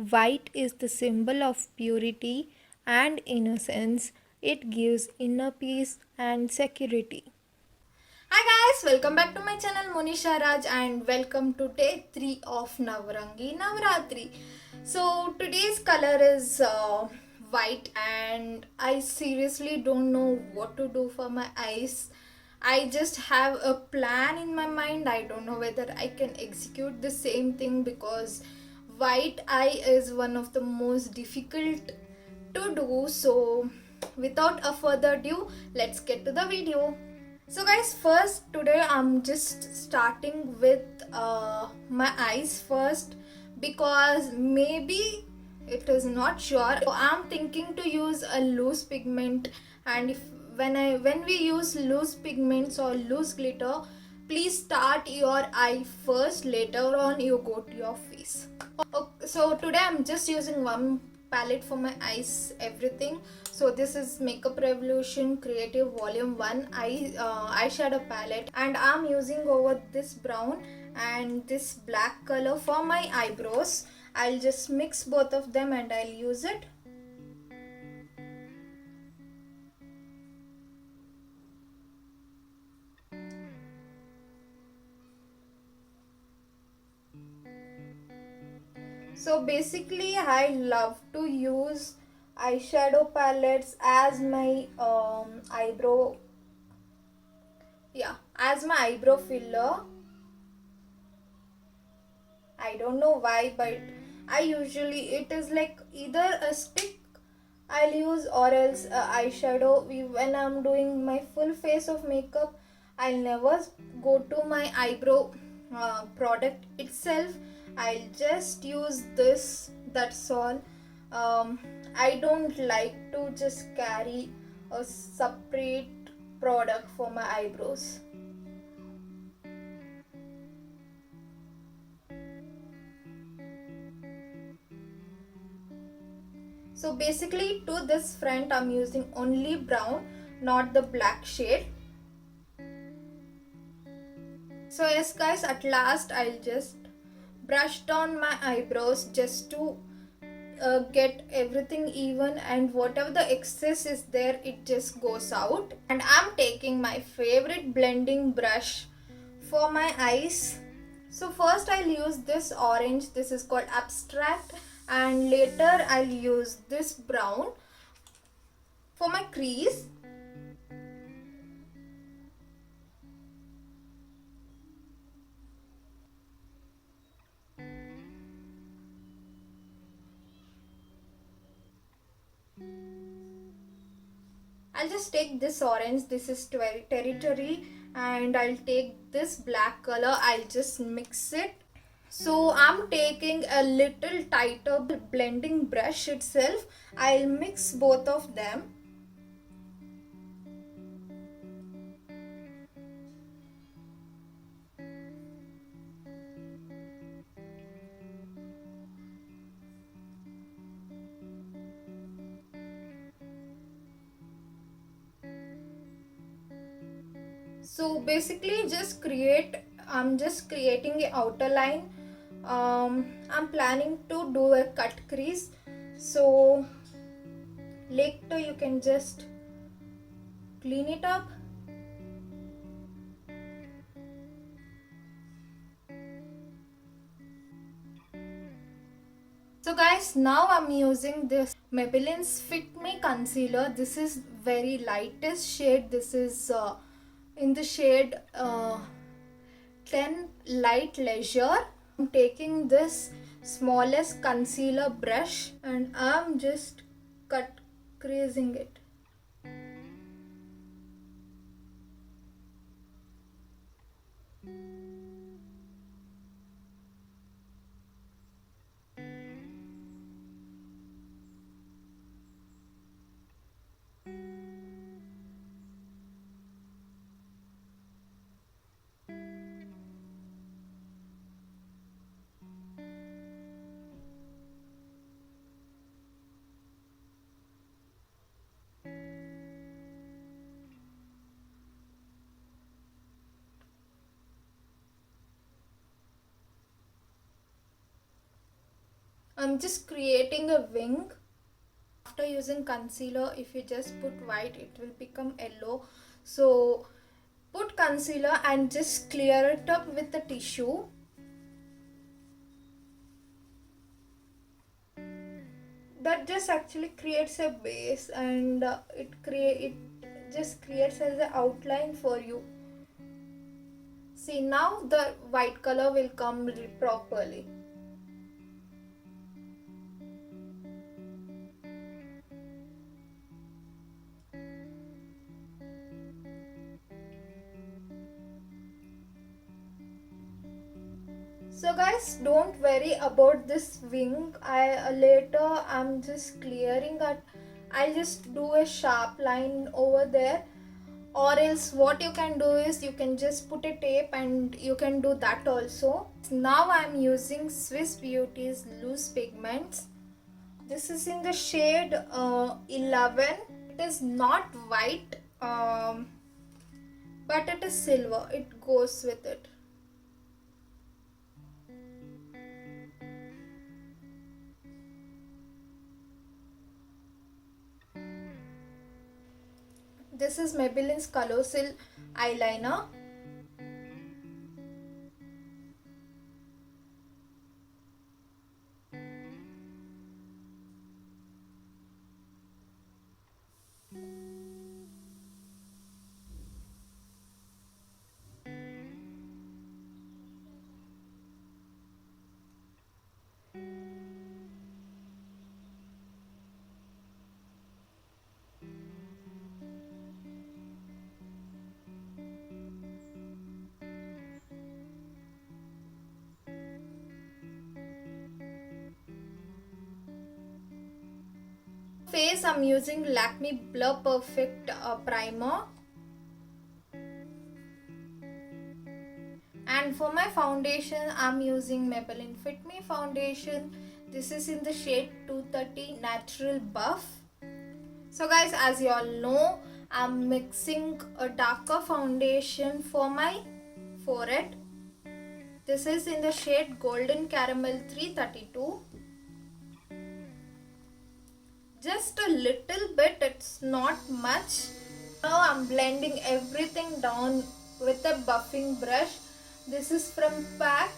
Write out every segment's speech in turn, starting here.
White is the symbol of purity and innocence. It gives inner peace and security. Hi guys, welcome back to my channel Monisha Raj and welcome to day 3 of Navarangi Navaratri. So today's color is white and I seriously don't know what to do for my eyes. I just have a plan in my mind. I don't know whether I can execute the same thing because white eye is one of the most difficult to do. So without a further ado, let's get to the video. So guys, first today I'm just starting with my eyes first because maybe it is not sure. So I'm thinking to use a loose pigment, and if when we use loose pigments or loose glitter, please start your eye first, later on you go to your face. Okay, so today I'm just using one palette for my eyes, everything. So this is Makeup Revolution Creative Volume 1 eyeshadow palette, and I'm using over this brown and this black color for my eyebrows. I'll just mix both of them and I'll use it. So basically I love to use eyeshadow palettes as my eyebrow filler. I don't know why, but I usually, it is like either a stick I'll use or else a eyeshadow. When I'm doing my full face of makeup, I'll never go to my eyebrow product itself. I'll just use this, that's all. I don't like to just carry a separate product for my eyebrows. So basically to this front I'm using only brown, not the black shade. So yes guys, at last I'll just brush down my eyebrows just to get everything even, and whatever the excess is there, it just goes out. And I'm taking my favorite blending brush for my eyes. So first I'll use this orange, this is called Abstract, and later I'll use this brown for my crease. I'll just take this orange, this is territory, and I'll take this black color, I'll just mix it. So I'm taking a little tighter blending brush itself, I'll mix both of them. So basically I'm just creating a outer line. I'm planning to do a cut crease. So later you can just clean it up. So guys, now I'm using this Maybelline's Fit Me concealer. This is very lightest shade. This is in the shade 10 Light Leisure. I'm taking this smallest concealer brush and I'm just cut creasing it. I'm just creating a wing. After using concealer, if you just put white, it will become yellow. So put concealer and just clear it up with the tissue. That just actually creates a base, and it just creates as an outline for you. See, now the white color will come properly. So guys, don't worry about this wing. I'm just clearing that. I'll just do a sharp line over there, or else what you can do is you can just put a tape and you can do that also. Now I'm using Swiss Beauty's loose pigments. This is in the shade 11. It is not white, but it is silver. It goes with it. This is Maybelline's Colossal eyeliner. Face, I'm using Lakme Blur Perfect primer. And for my foundation, I'm using Maybelline Fit Me foundation. This is in the shade 230 Natural Buff. So guys, as you all know, I'm mixing a darker foundation for my forehead. This is in the shade Golden Caramel 332. Just a little bit, it's not much. Now I'm blending everything down with a buffing brush. This is from PAC.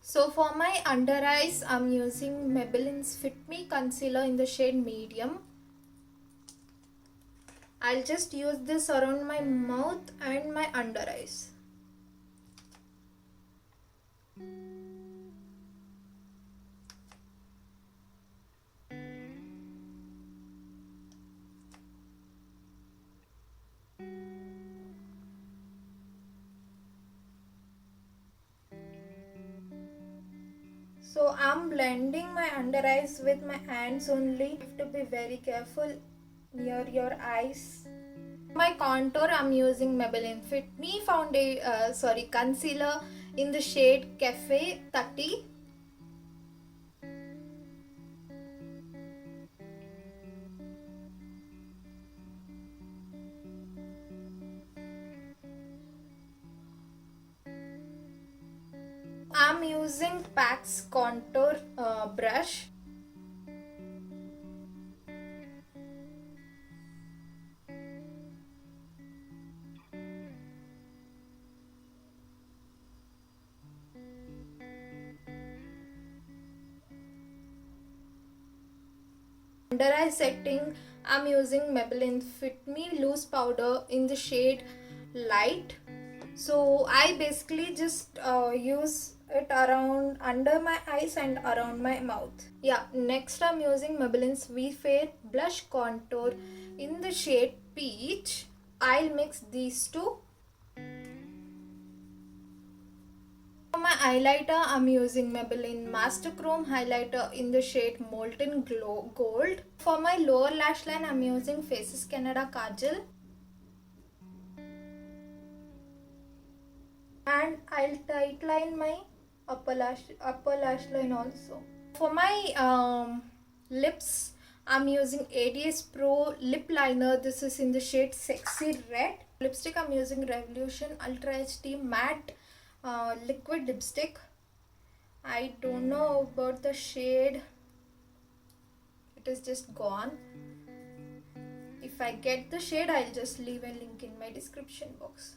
So for my under eyes, I'm using Maybelline's Fit Me concealer in the shade medium. I'll just use this around my mouth and my under eyes. So I'm blending my under eyes with my hands only. You have to be very careful near your eyes. My contour, I'm using Maybelline Fit Me concealer in the shade Cafe 30. I'm using PAC's contour brush. Under eye setting, I'm using Maybelline Fit Me loose powder in the shade Light. So I basically just use it around under my eyes and around my mouth. Yeah, next I'm using Maybelline's We Fair blush contour in the shade Peach. I'll mix these two. For my highlighter, I'm using Maybelline Master Chrome highlighter in the shade Molten Glow Gold. For my lower lash line, I'm using Faces Canada Kajal. And I'll tightline my upper lash line also. For my lips, I'm using ADS Pro lip liner. This is in the shade Sexy Red. Lipstick, I'm using Revolution Ultra HD Matte liquid lipstick. I don't know about the shade. It is just gone. If I get the shade, I'll just leave a link in my description box.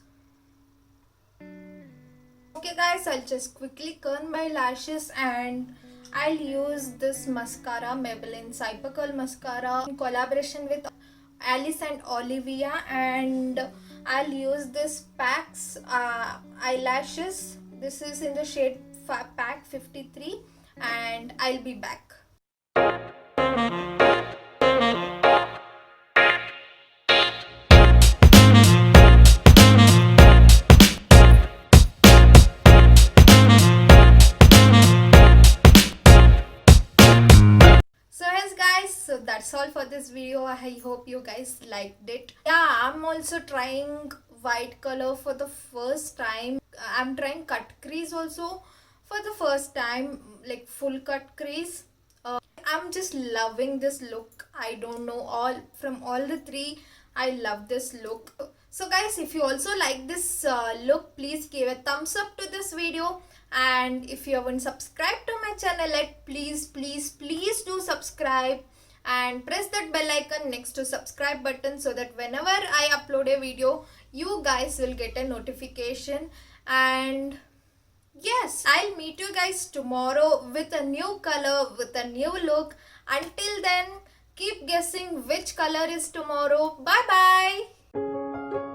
Okay guys, I'll just quickly curl my lashes and I'll use this mascara, Maybelline Cyber Curl Mascara in collaboration with Alice and Olivia, and I'll use this PAX eyelashes. This is in the shade PAC 53 and I'll be back. So yes guys, so that's all for this video. I hope you guys liked it. Yeah, I'm also trying white color for the first time. I'm trying cut crease also for the first time, like full cut crease. I'm just loving this look. I don't know, from all the three, I love this look. So guys, if you also like this look, please give a thumbs up to this video. And if you haven't subscribed to my channel yet, please do subscribe and press that bell icon next to subscribe button, so that whenever I upload a video, you guys will get a notification. And yes, I'll meet you guys tomorrow with a new color, with a new look. Until then, keep guessing which color is tomorrow. Bye bye.